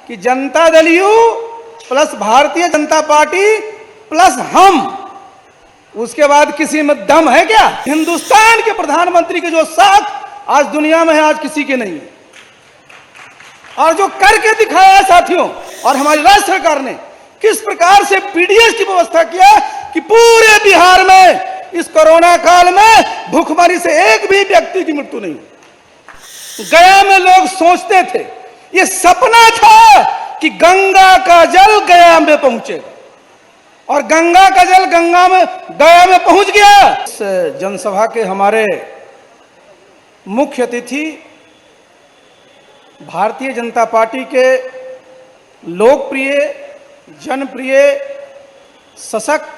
कि Janata Dal you plus Bharatiya Janata party plus हम, उसके बाद किसी में दम है क्या? हिंदुस्तान के प्रधानमंत्री की जो साख आज दुनिया में है, आज किसी के नहीं है। और जो करके दिखाया है साथियों, और हमारी राज्य सरकार ने किस प्रकार से पीडीएस की व्यवस्था किया कि पूरे बिहार में इस कोरोना काल में भूखमरी से एक भी व्यक्ति की मृत्यु नहीं। गया में लोग सोचते थे, ये सपना था कि गंगा का जल गया में पहुंचेगा, और गंगा का जल गया में पहुंच गया। इस जनसभा के हमारे मुख्य अतिथि भारतीय जनता पार्टी के लोकप्रिय, जनप्रिय, सशक्त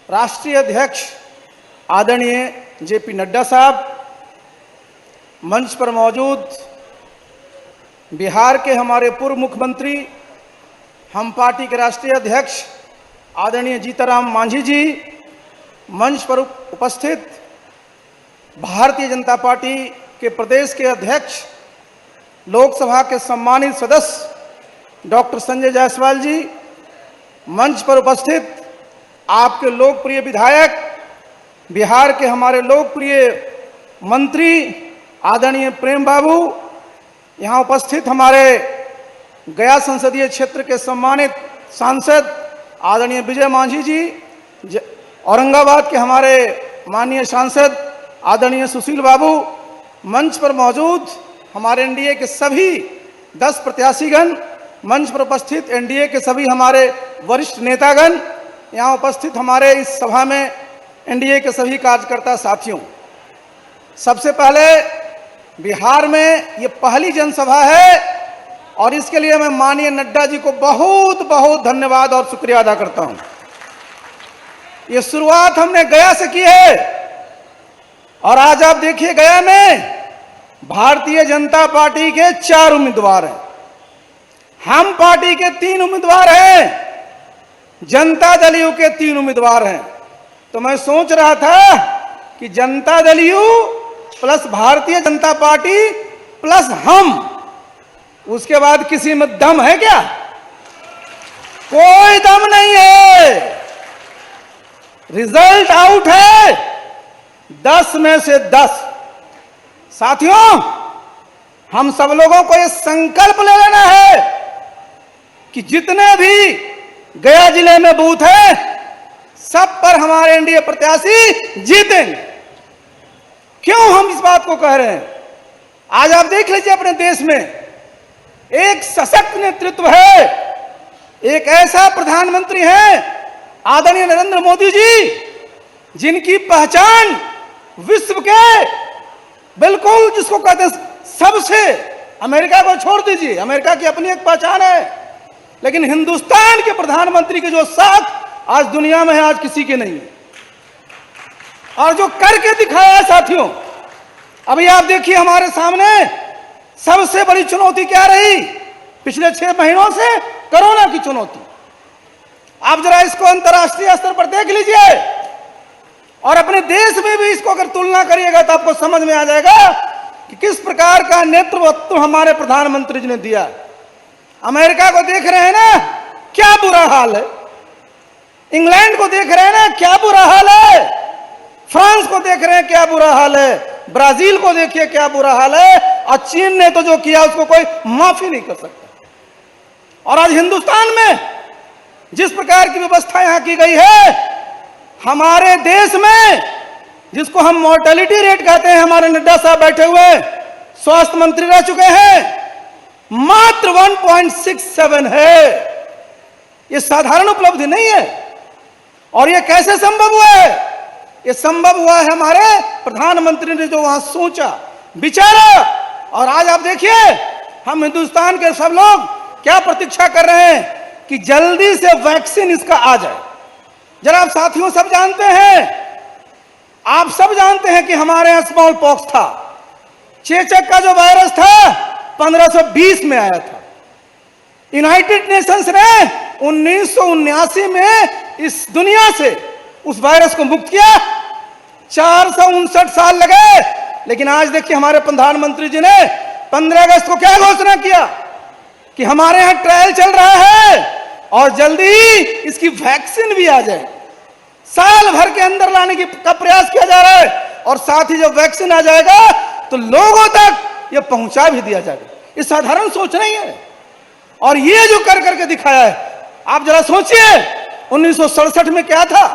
राष्ट्रीय अध्यक्ष आदरणीय जेपी नड्डा साहब, मंच पर मौजूद बिहार के हमारे पूर्व मुख्यमंत्री, हम पार्टी के राष्ट्रीय अध्यक्ष आदरणीय जीतनराम मांझी जी, मंच पर उपस्थित भारतीय जनता पार्टी के प्रदेश के अध्यक्ष, लोकसभा के सम्मानित सदस्य डॉक्टर संजय जायसवाल जी, मंच पर उपस्थित आपके लोकप्रिय विधायक, बिहार के हमारे लोकप्रिय मंत्री आदरणीय प्रेम बाबू, यहाँ उपस्थित हमारे गया संसदीय क्षेत्र के सम्मानित सांसद आदरणीय विजय मांझी जी, औरंगाबाद के हमारे माननीय सांसद आदरणीय सुशील बाबू, मंच पर मौजूद हमारे एनडीए के सभी 10 प्रत्याशीगण, मंच पर उपस्थित एनडीए के सभी हमारे वरिष्ठ नेतागण, यहाँ उपस्थित हमारे इस सभा में एनडीए के सभी कार्यकर्ता साथियों, सबसे पहले बिहार में ये पहली जनसभा है और इसके लिए मैं माननीय नड्डा जी को बहुत बहुत धन्यवाद और शुक्रिया अदा करता हूं। ये शुरुआत हमने गया से की है और आज आप देखिए गया में भारतीय जनता पार्टी के 4 उम्मीदवार हैं, हम पार्टी के 3 उम्मीदवार हैं, जनता दल यू के 3 उम्मीदवार हैं। तो मैं सोच रहा था कि Janata Dal you plus Bharatiya Janata party plus हम, उसके बाद किसी में दम है क्या? कोई दम नहीं है। रिजल्ट आउट है 10 में से 10। साथियों, हम सब लोगों को यह संकल्प ले लेना है कि जितने भी गया जिले में बूथ है सब पर हमारे एनडीए प्रत्याशी जीतेंगे। क्यों हम इस बात को कह रहे हैं? आज आप देख लीजिए, अपने देश में एक सशक्त नेतृत्व है, एक ऐसा प्रधानमंत्री है आदरणीय नरेंद्र मोदी जी, जिनकी पहचान विश्व के बिल्कुल जिसको कहते हैं सबसे, अमेरिका को छोड़ दीजिए, अमेरिका की अपनी एक पहचान है, लेकिन हिंदुस्तान के प्रधानमंत्री की जो साख आज दुनिया में है, आज किसी के नहीं है। और जो करके दिखाया है साथियों, अभी आप देखिए हमारे सामने सबसे बड़ी चुनौती क्या रही पिछले 6 महीनों से? कोरोना की चुनौती। आप जरा इसको अंतर्राष्ट्रीय स्तर पर देख लीजिए और अपने देश में भी इसको अगर तुलना करिएगा तो आपको समझ में आ जाएगा कि किस प्रकार का नेतृत्व हमारे प्रधानमंत्री जी ने दिया। अमेरिका को देख रहे हैं ना, क्या बुरा हाल है। इंग्लैंड को देख रहे हैं ना, क्या बुरा हाल है। फ्रांस को देख रहे हैं, क्या बुरा हाल है। ब्राजील को देखिए, क्या बुरा हाल है। और चीन ने तो जो किया उसको कोई माफी नहीं कर सकता। और आज हिंदुस्तान में जिस प्रकार की व्यवस्था यहां की गई है, हमारे देश में जिसको हम मोर्टेलिटी रेट कहते हैं, हमारे नड्डा साहब बैठे हुए स्वास्थ्य मंत्री रह चुके हैं, मात्र 1.67 है। यह साधारण उपलब्धि नहीं है। और यह कैसे संभव हुआ है? यह संभव हुआ है हमारे प्रधानमंत्री ने जो वहां सोचा, विचारा। और आज आप देखिए, हम हिंदुस्तान के सब लोग क्या प्रतीक्षा कर रहे हैं कि जल्दी से वैक्सीन इसका आ जाए। जरा आप साथियों सब जानते हैं, आप सब जानते हैं कि हमारे यहां स्मॉल पॉक्स था, चेचक का जो वायरस था 1520 में आया था। यूनाइटेड नेशंस ने 1979 में इस दुनिया से उस वायरस को मुक्त किया। 459 साल लगे, लेकिन आज देखिए हमारे प्रधानमंत्री जी ने 15 अगस्त को क्या घोषणा किया कि हमारे यहां ट्रायल चल रहा है और जल्दी ही इसकी वैक्सीन भी आ जाए। साल भर के अंदर लाने का प्रयास किया जा रहा है और साथ ही जब वैक्सीन आ जाएगा तो लोगों तक यह पहुंचा भी दिया जाएगा। ये साधारण सोच नहीं है। और ये जो कर करके दिखाया है, आप जरा सोचिए 1967 में क्या था,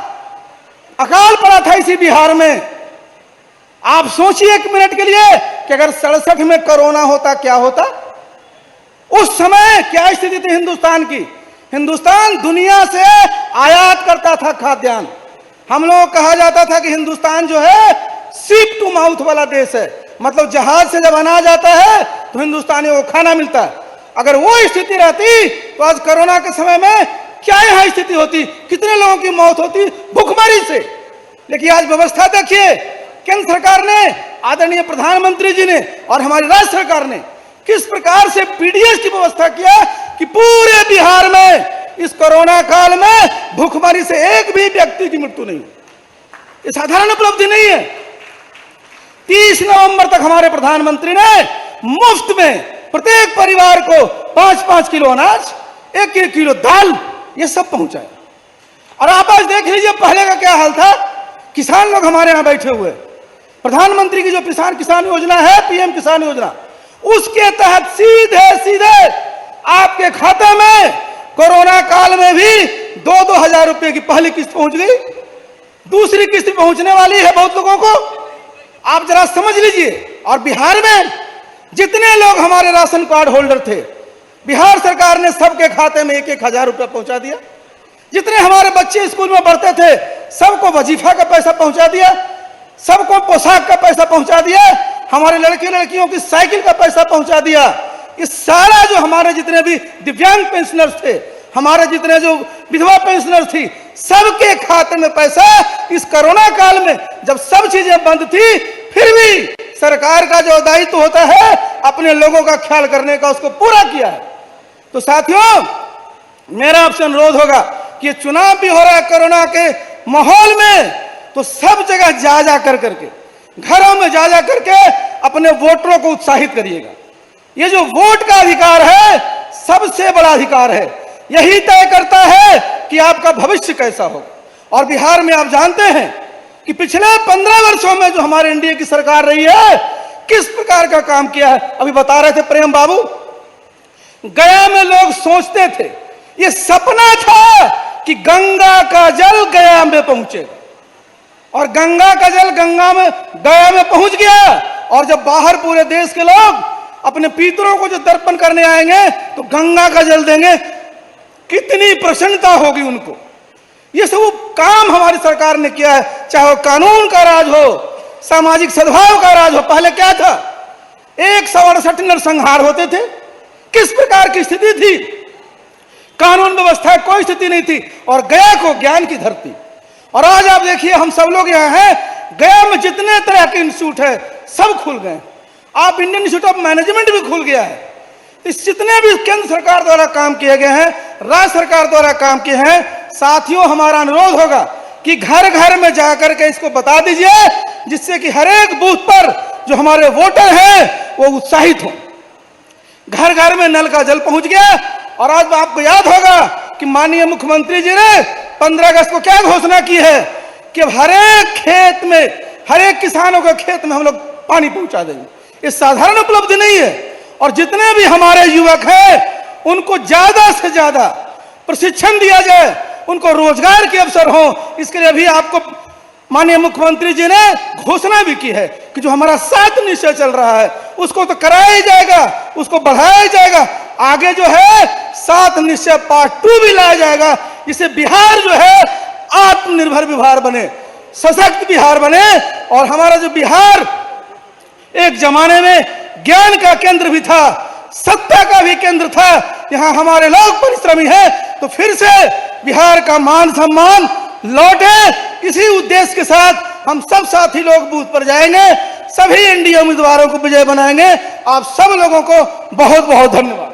अकाल पड़ा था इसी बिहार में। आप सोचिए एक मिनट के लिए कि अगर 67 में कोरोना होता क्या होता। उस समय क्या स्थिति थी हिंदुस्तान की। हिंदुस्तान दुनिया से आयात करता था खाद्यान्न। हम लोग कहा जाता था कि हिंदुस्तान जो है सीप टू माउथ वाला देश है, मतलब जहाज से जब अनाज आता है तो हिंदुस्तानियों को खाना मिलता है। अगर वो स्थिति रहती तो आज कोरोना के समय में क्या यहां स्थिति होती, कितने लोगों की मौत होती भूखमरी से। लेकिन आज व्यवस्था देखिए, केंद्र सरकार ने, आदरणीय प्रधानमंत्री जी ने और हमारी राज्य सरकार ने किस प्रकार से पीडीएस की व्यवस्था किया कि पूरे बिहार में इस कोरोना काल में भूखमरी से एक भी व्यक्ति की मृत्यु नहीं हुई। ये साधारण उपलब्धि नहीं है। 30 नवंबर तक हमारे प्रधानमंत्री ने मुफ्त में प्रत्येक परिवार को 5-5 किलो अनाज, 1-1 किलो दाल, ये सब पहुंचाया। और आप आज देख लीजिए पहले का क्या हाल था। किसान लोग हमारे यहां बैठे हुए, प्रधानमंत्री की जो किसान योजना है, पीएम किसान योजना, उसके तहत सीधे सीधे आपके खाते में कोरोना काल में भी 2-2 हजार रुपए की पहली किस्त पहुंच गई, दूसरी किस्त पहुंचने वाली है बहुत लोगों को। आप जरा समझ लीजिए। और बिहार में जितने लोग हमारे राशन कार्ड होल्डर थे, बिहार सरकार ने सबके खाते में 1-1 हजार रुपया पहुंचा दिया। जितने हमारे बच्चे स्कूल में पढ़ते थे सबको वजीफा का पैसा पहुंचा दिया, सबको पोशाक का पैसा पहुंचा दिया, हमारे लड़के लड़कियों की साइकिल का पैसा पहुंचा दिया। इस सारा जो हमारे जितने भी दिव्यांग पेंशनर्स थे, हमारे जितने जो विधवा पेंशनर थी, सबके खाते में पैसा इस कोरोना काल में जब सब चीजें बंद थी फिर भी सरकार का जो दायित्व होता है अपने लोगों का ख्याल करने का, उसको पूरा किया है। तो साथियों, मेरा आपसे अनुरोध होगा कि चुनाव भी हो रहा है कोरोना के माहौल में, तो सब जगह जा करके, घरों में जा करके अपने वोटरों को उत्साहित करिएगा। ये जो वोट का अधिकार है सबसे बड़ा अधिकार है, यही तय करता है कि आपका भविष्य कैसा हो। और बिहार में आप जानते हैं कि पिछले 15 वर्षों में जो हमारे एनडीए की सरकार रही है किस प्रकार का काम किया है। अभी बता रहे थे प्रेम बाबू, गया में लोग सोचते थे, ये सपना था कि गंगा का जल गया में पहुंचेगा, और गंगा का जल गया में पहुंच गया। और जब बाहर पूरे देश के लोग अपने पितरों को जो तर्पण करने आएंगे तो गंगा का जल देंगे, कितनी प्रसन्नता होगी उनको। ये सब काम हमारी सरकार ने किया है, चाहे वो कानून का राज हो, सामाजिक सद्भाव का राज हो। पहले क्या था, 168 नरसंहार होते थे, किस प्रकार की स्थिति थी, कानून व्यवस्था कोई स्थिति नहीं थी, और गया को ज्ञान की धरती। और आज आप देखिए हम सब लोग यहाँ हैं, गया में जितने तरह के इंस्टीट्यूट है सब खुल गए। आप इंडियन इंस्टीट्यूट ऑफ मैनेजमेंट भी खुल गया है। इस जितने भी केंद्र सरकार द्वारा काम किए गए हैं, राज्य सरकार द्वारा काम किए हैं, साथियों हमारा अनुरोध होगा कि घर घर में जाकर के इसको बता दीजिए, जिससे कि हर एक बूथ पर जो हमारे वोटर हैं वो उत्साहित हो। घर घर में नल का जल पहुंच गया। और आज आपको याद होगा कि माननीय मुख्यमंत्री जी ने 15 अगस्त को क्या घोषणा की है कि हर एक खेत में, हर एक किसानों के खेत में हम लोग पानी पहुंचा देंगे। ये साधारण उपलब्धि नहीं है। और जितने भी हमारे युवक हैं उनको ज्यादा से ज्यादा प्रशिक्षण दिया जाए, उनको रोजगार के अवसर हो, इसके लिए भी आपको माननीय मुख्यमंत्री जी ने घोषणा भी की है कि जो हमारा 7 निश्चय चल रहा है उसको तो कराया ही जाएगा, उसको बढ़ाया जाएगा। आगे जो है 7 निश्चय पार्ट 2 भी लाया जाएगा, जिससे बिहार जो है आत्मनिर्भर बिहार बने, सशक्त बिहार बने। और हमारा जो बिहार एक जमाने में ज्ञान का केंद्र भी था, सत्ता का भी केंद्र था, यहाँ हमारे लोग परिश्रमी हैं, तो फिर से बिहार का मान सम्मान लौटे। इसी उद्देश्य के साथ हम सब साथी लोग बूथ पर जाएंगे, सभी एनडीए उम्मीदवारों को विजय बनाएंगे। आप सब लोगों को बहुत बहुत धन्यवाद।